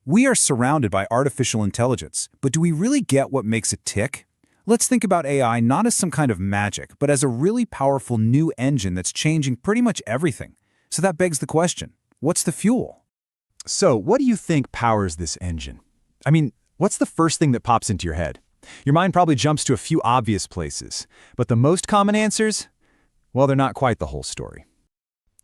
We are surrounded by artificial intelligence, but do we really get what makes it tick? Let's think about AI not as some kind of magic, but as a really powerful new engine that's changing pretty much everything. So that begs the question, what's the fuel? So, what do you think powers this engine? I mean, what's the first thing that pops into your head? Your mind probably jumps to a few obvious places, but the most common answers? Well, they're not quite the whole story.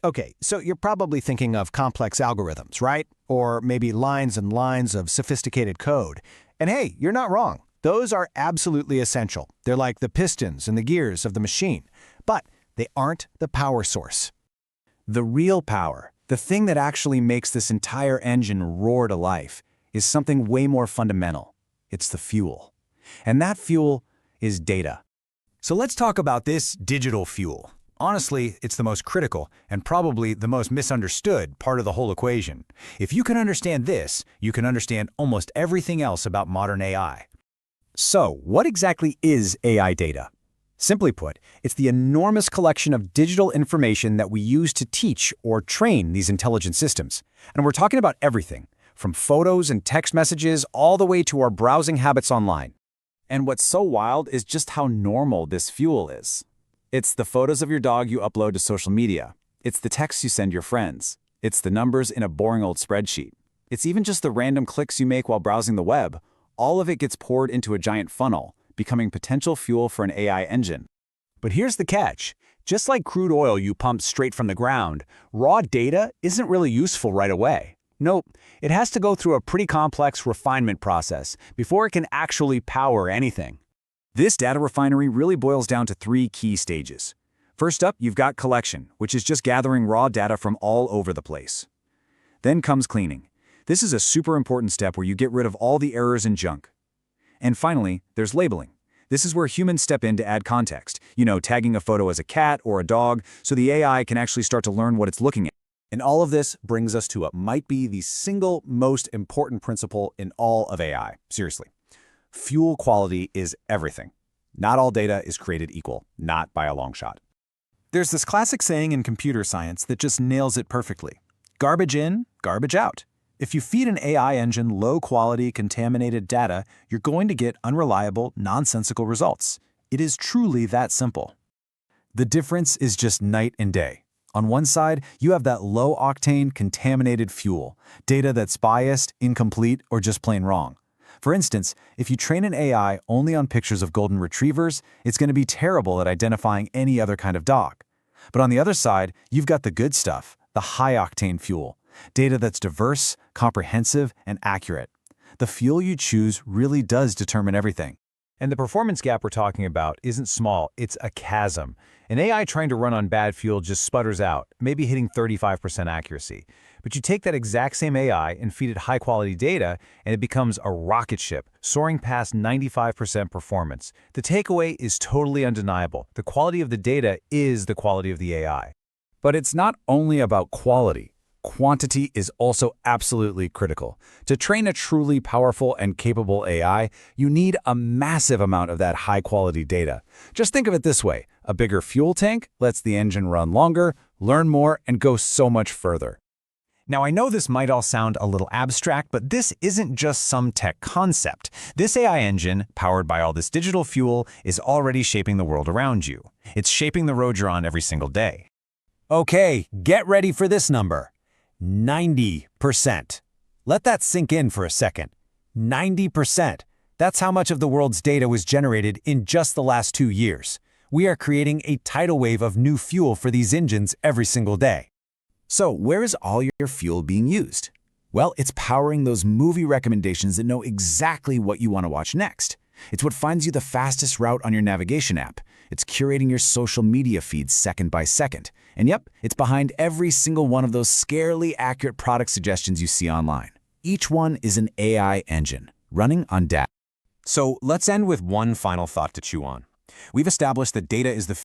Okay, so you're probably thinking of complex algorithms, right? Or maybe lines and lines of sophisticated code. And hey, you're not wrong. Those are absolutely essential. They're like the pistons and the gears of the machine. But they aren't the power source. The real power, the thing that actually makes this entire engine roar to life, is something way more fundamental. It's the fuel. And that fuel is data. So let's talk about this digital fuel. Honestly, it's the most critical and probably the most misunderstood part of the whole equation. If you can understand this, you can understand almost everything else about modern AI. So, what exactly is AI data? Simply put, it's the enormous collection of digital information that we use to teach or train these intelligent systems. And we're talking about everything, from photos and text messages all the way to our browsing habits online. And what's so wild is just how normal this fuel is. It's the photos of your dog you upload to social media. It's the texts you send your friends. It's the numbers in a boring old spreadsheet. It's even just the random clicks you make while browsing the web. All of it gets poured into a giant funnel, becoming potential fuel for an AI engine. But here's the catch. Just like crude oil you pump straight from the ground, raw data isn't really useful right away. Nope, it has to go through a pretty complex refinement process before it can actually power anything. This data refinery really boils down to 3 key stages. First up, you've got collection, which is just gathering raw data from all over the place. Then comes cleaning. This is a super important step where you get rid of all the errors and junk. And finally, there's labeling. This is where humans step in to add context, tagging a photo as a cat or a dog, so the AI can actually start to learn what it's looking at. And all of this brings us to what might be the single most important principle in all of AI. Seriously. Fuel quality is everything. Not all data is created equal, not by a long shot. There's this classic saying in computer science that just nails it perfectly. Garbage in, garbage out. If you feed an AI engine low-quality, contaminated data, you're going to get unreliable, nonsensical results. It is truly that simple. The difference is just night and day. On one side, you have that low-octane, contaminated fuel, data that's biased, incomplete, or just plain wrong. For instance, if you train an AI only on pictures of golden retrievers, it's going to be terrible at identifying any other kind of dog. But on the other side, you've got the good stuff, the high-octane fuel, data that's diverse, comprehensive, and accurate. The fuel you choose really does determine everything. And the performance gap we're talking about isn't small, it's a chasm. An AI trying to run on bad fuel just sputters out, maybe hitting 35% accuracy. But you take that exact same AI and feed it high-quality data, and it becomes a rocket ship, soaring past 95% performance. The takeaway is totally undeniable. The quality of the data is the quality of the AI. But it's not only about quality. Quantity is also absolutely critical. To train a truly powerful and capable AI, you need a massive amount of that high-quality data. Just think of it this way. A bigger fuel tank lets the engine run longer, learn more, and go so much further. Now, I know this might all sound a little abstract, but this isn't just some tech concept. This AI engine, powered by all this digital fuel, is already shaping the world around you. It's shaping the road you're on every single day. Okay, get ready for this number. 90%. Let that sink in for a second. 90%. That's how much of the world's data was generated in just the last 2 years. We are creating a tidal wave of new fuel for these engines every single day. So, where is all your fuel being used? Well, it's powering those movie recommendations that know exactly what you want to watch next. It's what finds you the fastest route on your navigation app. It's curating your social media feeds second by second. And yep, it's behind every single one of those scarily accurate product suggestions you see online. Each one is an AI engine, running on data. So let's end with one final thought to chew on. We've established that data is the